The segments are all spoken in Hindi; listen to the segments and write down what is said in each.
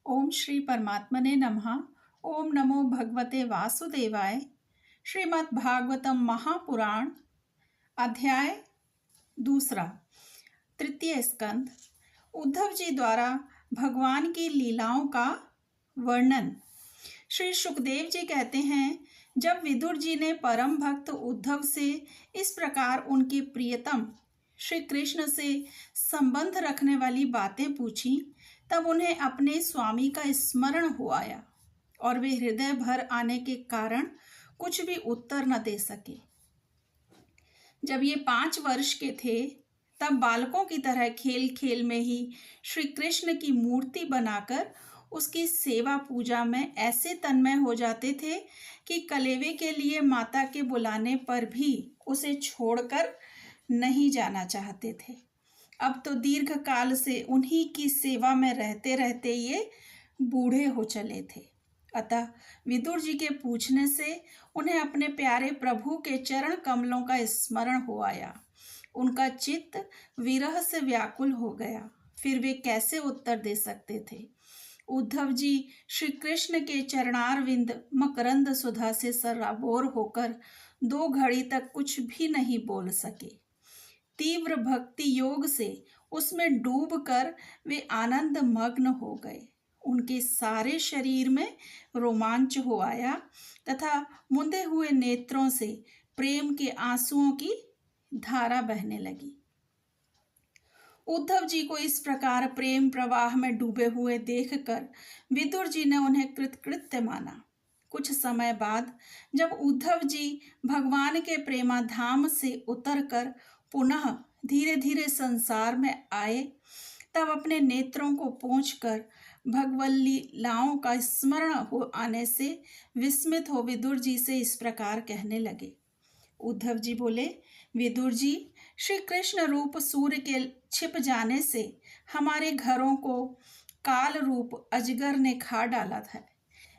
ओम श्री परमात्मने नमः। ओम नमो भगवते वासुदेवाय। श्रीमद् भागवतम महापुराण अध्याय दूसरा, तृतीय स्कंद। उद्धव जी द्वारा भगवान की लीलाओं का वर्णन। श्री सुखदेव जी कहते हैं, जब विदुर जी ने परम भक्त उद्धव से इस प्रकार उनके प्रियतम श्री कृष्ण से संबंध रखने वाली बातें पूछी, तब उन्हें अपने स्वामी का स्मरण हो आया और वे हृदय भर आने के कारण कुछ भी उत्तर न दे सके। जब ये 5 वर्ष के थे, तब बालकों की तरह खेल खेल में ही श्री कृष्ण की मूर्ति बनाकर उसकी सेवा पूजा में ऐसे तन्मय हो जाते थे कि कलेवे के लिए माता के बुलाने पर भी उसे छोड़कर नहीं जाना चाहते थे। अब तो दीर्घ काल से उन्हीं की सेवा में रहते रहते ये बूढ़े हो चले थे। अतः विदुर जी के पूछने से उन्हें अपने प्यारे प्रभु के चरण कमलों का स्मरण हो आया। उनका चित्त विरह से व्याकुल हो गया। फिर वे कैसे उत्तर दे सकते थे। उद्धव जी श्री कृष्ण के चरणारविंद मकरंद सुधा से सराबोर होकर 2 घड़ी तक कुछ भी नहीं बोल सके। तीव्र भक्ति योग से उसमें डूबकर वे आनंद मग्न हो गए। उनके सारे शरीर में रोमांच हो आया तथा मुंदे हुए नेत्रों से प्रेम के आंसुओं की धारा बहने लगी। उद्धव जी को इस प्रकार प्रेम प्रवाह में डूबे हुए देखकर विदुर जी ने उन्हें कृतकृत्य माना। कुछ समय बाद जब उद्धव जी भगवान के प्रेमाधाम से उतरकर पुनः धीरे धीरे संसार में आए, तब अपने नेत्रों को पोंछकर भगवत लीलाओं का स्मरण हो आने से विस्मित हो विदुर जी से इस प्रकार कहने लगे। उद्धव जी बोले, विदुर जी, श्री कृष्ण रूप सूर्य के छिप जाने से हमारे घरों को काल रूप अजगर ने खा डाला था।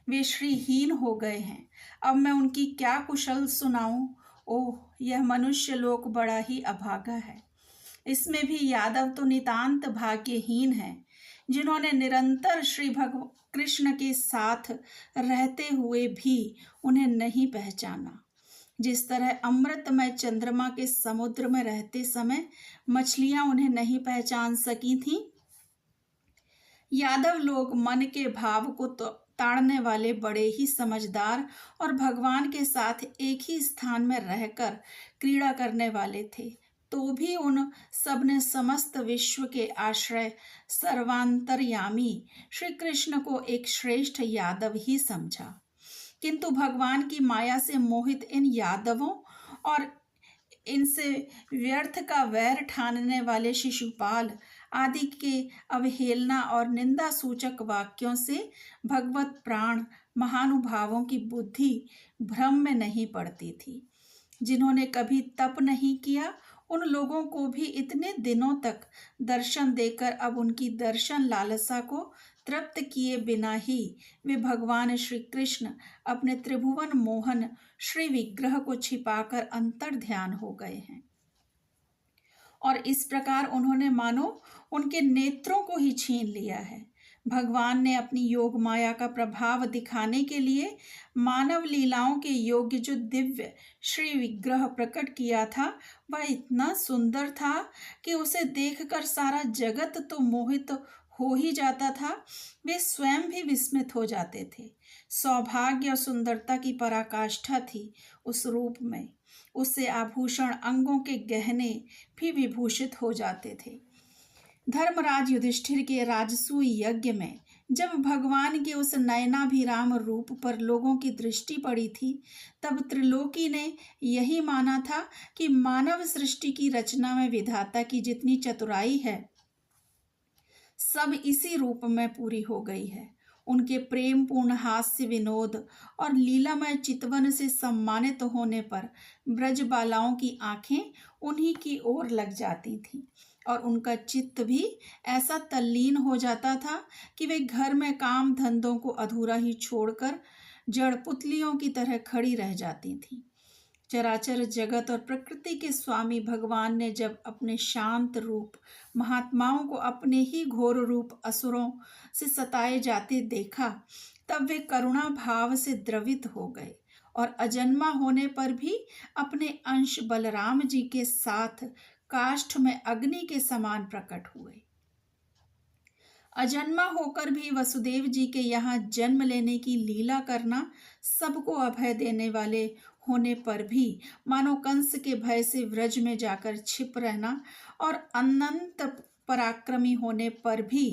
वे श्रीहीन हो गए हैं। अब मैं उनकी क्या कुशल सुनाऊं। ओह, यह मनुष्य लोक बड़ा ही अभागा है। इसमें भी यादव तो नितांत भाग्यहीन हैं, जिन्होंने निरंतर श्री कृष्ण के साथ रहते हुए भी उन्हें नहीं पहचाना। जिस तरह अमृतमय चंद्रमा के समुद्र में रहते समय मछलियां उन्हें नहीं पहचान सकी थीं, यादव लोग मन के भाव को ताड़ने वाले बड़े ही समझदार और भगवान के साथ एक ही स्थान में रहकर क्रीड़ा करने वाले थे, तो भी उन सब ने समस्त विश्व के आश्रय सर्वांतर्यामी श्री कृष्ण को एक श्रेष्ठ यादव ही समझा। किंतु भगवान की माया से मोहित इन यादवों और इनसे व्यर्थ का वैर ठानने वाले शिशुपाल आदि के अवहेलना और निंदा सूचक वाक्यों से भगवत प्राण महानुभावों की बुद्धि भ्रम में नहीं पड़ती थी। जिन्होंने कभी तप नहीं किया, उन लोगों को भी इतने दिनों तक दर्शन देकर अब उनकी दर्शन लालसा को तृप्त किए बिना ही वे भगवान श्री कृष्ण अपने त्रिभुवन मोहन श्री विग्रह को छिपाकर अंतर ध्यान हो गए हैं। और इस प्रकार उन्होंने मानो उनके नेत्रों को ही छीन लिया है। भगवान ने अपनी योग माया का प्रभाव दिखाने के लिए मानव लीलाओं के योग्य जो दिव्य श्री विग्रह प्रकट किया था, वह इतना सुंदर था कि उसे देखकर सारा जगत तो मोहित हो ही जाता था। वे स्वयं भी विस्मित हो जाते थे। सौभाग्य और सुंदरता की पराकाष्ठा थी उस रूप में। उससे आभूषण अंगों के गहने भी विभूषित हो जाते थे। धर्मराज युधिष्ठिर के राजसूय यज्ञ में जब भगवान के उस नयनाभिराम रूप पर लोगों की दृष्टि पड़ी थी, तब त्रिलोकी ने यही माना था कि मानव सृष्टि की रचना में विधाता की जितनी चतुराई है, सब इसी रूप में पूरी हो गई है। उनके प्रेम पूर्ण हास्य विनोद और लीलामय चितवन से सम्मानित होने पर ब्रज बालाओं की आंखें उन्हीं की ओर लग जाती थीं और उनका चित्त भी ऐसा तल्लीन हो जाता था कि वे घर में काम धंधों को अधूरा ही छोड़कर जड़ पुतलियों की तरह खड़ी रह जाती थीं। चराचर जगत और प्रकृति के स्वामी भगवान ने जब अपने शांत रूप महात्माओं को अपने ही घोर रूप असुरों से सताए जाते देखा, तब वे करुणा भाव से द्रवित हो गए और अजन्मा होने पर भी अपने अंश बलराम जी के साथ काष्ठ में अग्नि के समान प्रकट हुए। अजन्मा होकर भी वसुदेव जी के यहाँ जन्म लेने की लीला करना, सबको अभय देने वाले होने पर भी मानो कंस के भय से व्रज में जाकर छिप रहना और अनंत पराक्रमी होने पर भी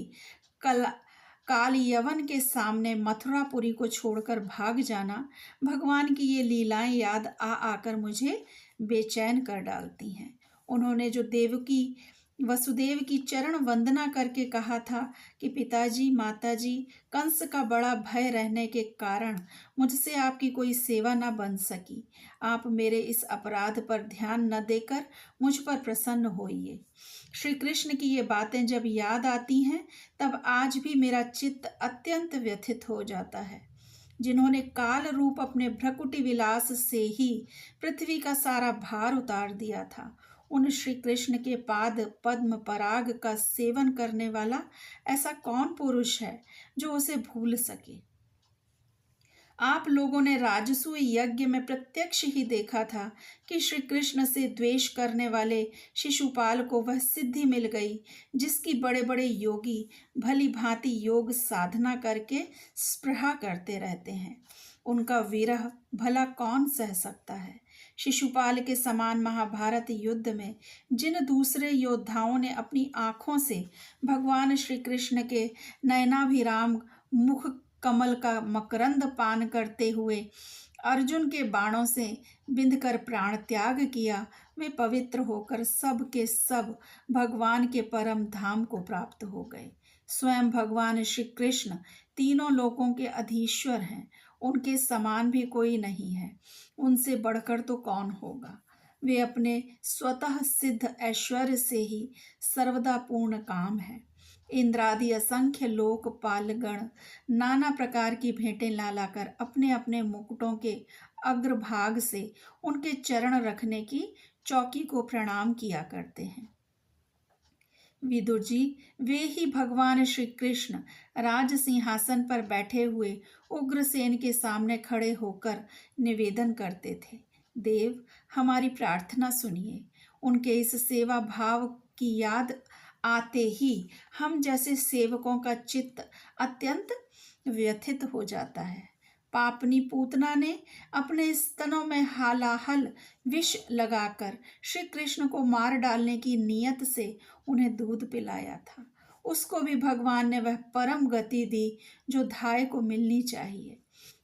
काल यवन के सामने मथुरापुरी को छोड़कर भाग जाना, भगवान की ये लीलाएं याद आकर मुझे बेचैन कर डालती हैं। उन्होंने जो वसुदेव की चरण वंदना करके कहा था कि पिताजी माताजी, कंस का बड़ा भय रहने के कारण मुझसे आपकी कोई सेवा न बन सकी, आप मेरे इस अपराध पर ध्यान न देकर मुझ पर प्रसन्न होइए। श्री कृष्ण की ये बातें जब याद आती हैं, तब आज भी मेरा चित्त अत्यंत व्यथित हो जाता है। जिन्होंने काल रूप अपने भ्रकुटी विलास से ही पृथ्वी का सारा भार उतार दिया था, उन श्री कृष्ण के पाद पद्म पराग का सेवन करने वाला ऐसा कौन पुरुष है जो उसे भूल सके। आप लोगों ने राजसूय यज्ञ में प्रत्यक्ष ही देखा था कि श्री कृष्ण से द्वेष करने वाले शिशुपाल को वह सिद्धि मिल गई जिसकी बड़े बड़े योगी भली भांति योग साधना करके स्पृहा करते रहते हैं। उनका विरह भला कौन सह सकता है। शिशुपाल के समान महाभारत युद्ध में जिन दूसरे योद्धाओं ने अपनी आंखों से भगवान श्री कृष्ण के नयनाभिराम मुख कमल का मकरंद पान करते हुए अर्जुन के बाणों से बिंधकर प्राण त्याग किया, वे पवित्र होकर सब के सब भगवान के परम धाम को प्राप्त हो गए। स्वयं भगवान श्री कृष्ण तीनों लोकों के अधीश्वर हैं, उनके समान भी कोई नहीं है, उनसे बढ़कर तो कौन होगा। वे अपने स्वतः सिद्ध ऐश्वर्य से ही सर्वदा पूर्ण काम है। इंद्रादि असंख्य लोकपालगण नाना प्रकार की भेंटें ला लाकर अपने अपने मुकुटों के अग्रभाग से उनके चरण रखने की चौकी को प्रणाम किया करते हैं। विदुर जी, वे ही भगवान श्री कृष्ण राज सिंहासन पर बैठे हुए उग्रसेन के सामने खड़े होकर निवेदन करते थे, देव हमारी प्रार्थना सुनिए। उनके इस सेवा भाव की याद आते ही हम जैसे सेवकों का चित्त अत्यंत व्यथित हो जाता है। पापनी पूतना ने अपने स्तनों में हालाहल विष लगाकर श्री कृष्ण को मार डालने की नियत से उन्हें दूध पिलाया था। उसको भी भगवान ने वह परम गति दी जो धाय को मिलनी चाहिए।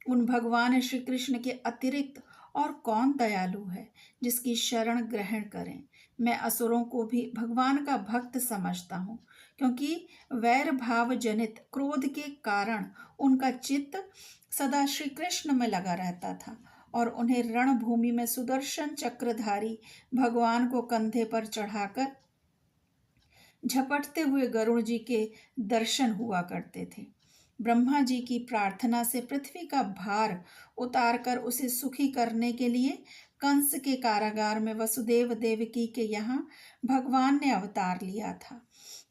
उन भगवान श्री कृष्ण के अतिरिक्त और कौन दयालु है जिसकी शरण ग्रहण करें। मैं असुरों को भी भगवान का भक्त समझता हूँ, क्योंकि वैर भाव जनित क्रोध के कारण उनका चित्त सदा श्री कृष्ण में लगा रहता था और उन्हें रणभूमि में सुदर्शन चक्रधारी भगवान को कंधे पर चढ़ाकर झपटते हुए गरुड़ जी के दर्शन हुआ करते थे। ब्रह्मा जी की प्रार्थना से पृथ्वी का भार उतारकर उसे सुखी करने के लिए कंस के कारागार में वसुदेव देवकी के यहाँ भगवान ने अवतार लिया था।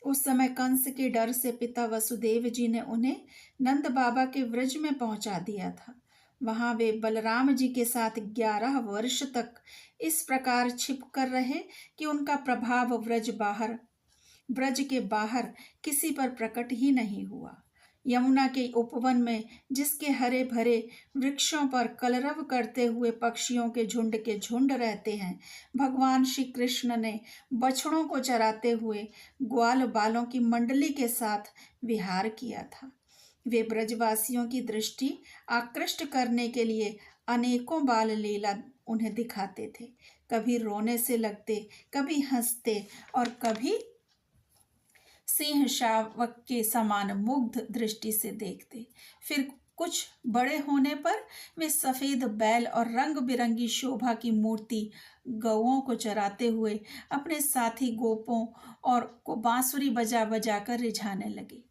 उस समय कंस के डर से पिता वसुदेव जी ने उन्हें नंद बाबा के व्रज में पहुंचा दिया था। वहां वे बलराम जी के साथ 11 वर्ष तक इस प्रकार छिप कर रहे कि उनका प्रभाव ब्रज के बाहर किसी पर प्रकट ही नहीं हुआ। यमुना के उपवन में जिसके हरे भरे वृक्षों पर कलरव करते हुए पक्षियों के झुंड रहते हैं, भगवान श्री कृष्ण ने बछड़ों को चराते हुए ग्वाल बालों की मंडली के साथ विहार किया था। वे ब्रजवासियों की दृष्टि आकृष्ट करने के लिए अनेकों बाल लीला उन्हें दिखाते थे। कभी रोने से लगते, कभी हंसते और कभी सिंह शावक के समान मुग्ध दृष्टि से देखते। फिर कुछ बड़े होने पर वे सफेद बैल और रंग बिरंगी शोभा की मूर्ति गौओं को चराते हुए अपने साथी गोपों और को बांसुरी बजा बजा कर रिझाने लगे।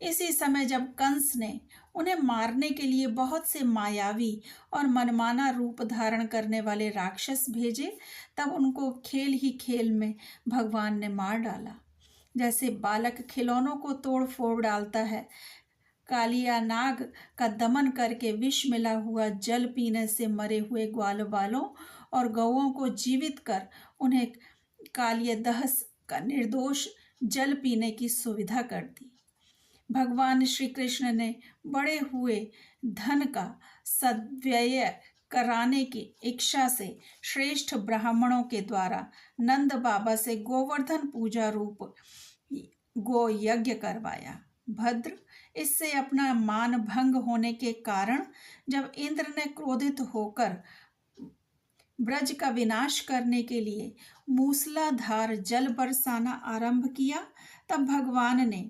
इसी समय जब कंस ने उन्हें मारने के लिए बहुत से मायावी और मनमाना रूप धारण करने वाले राक्षस भेजे, तब उनको खेल ही खेल में भगवान ने मार डाला। जैसे बालक खिलौनों को तोड़ फोड़ डालता है, कालिया नाग का दमन करके विष मिला हुआ जल पीने से मरे हुए ग्वाल बालों और गौओं को जीवित कर उन्हें कालिय दहस का निर्दोष जल पीने की सुविधा कर दी। भगवान श्री कृष्ण ने बड़े हुए धन का सद्व्यय कराने की इच्छा से श्रेष्ठ ब्राह्मणों के द्वारा नंद बाबा से गोवर्धन पूजा रूप गो यज्ञ करवाया। भद्र, इससे अपना मान भंग होने के कारण जब इंद्र ने क्रोधित होकर ब्रज का विनाश करने के लिए मूसलाधार जल बरसाना आरंभ किया, तब भगवान ने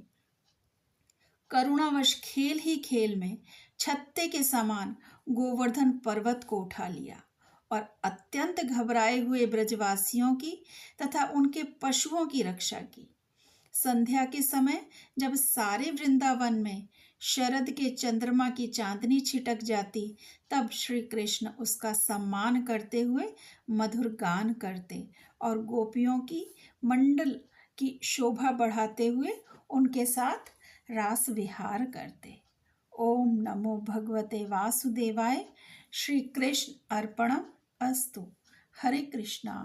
करुणावश खेल ही खेल में छत्ते के समान गोवर्धन पर्वत को उठा लिया और अत्यंत घबराए हुए ब्रजवासियों की तथा उनके पशुओं की रक्षा की। संध्या के समय जब सारे वृंदावन में शरद के चंद्रमा की चांदनी छिटक जाती, तब श्री कृष्ण उसका सम्मान करते हुए मधुर गान करते और गोपियों की मंडल की शोभा बढ़ाते हुए उनके साथ रास विहार करते। ओम नमो भगवते वासुदेवाय। श्री कृष्ण अर्पणम अस्तु। हरे कृष्णा।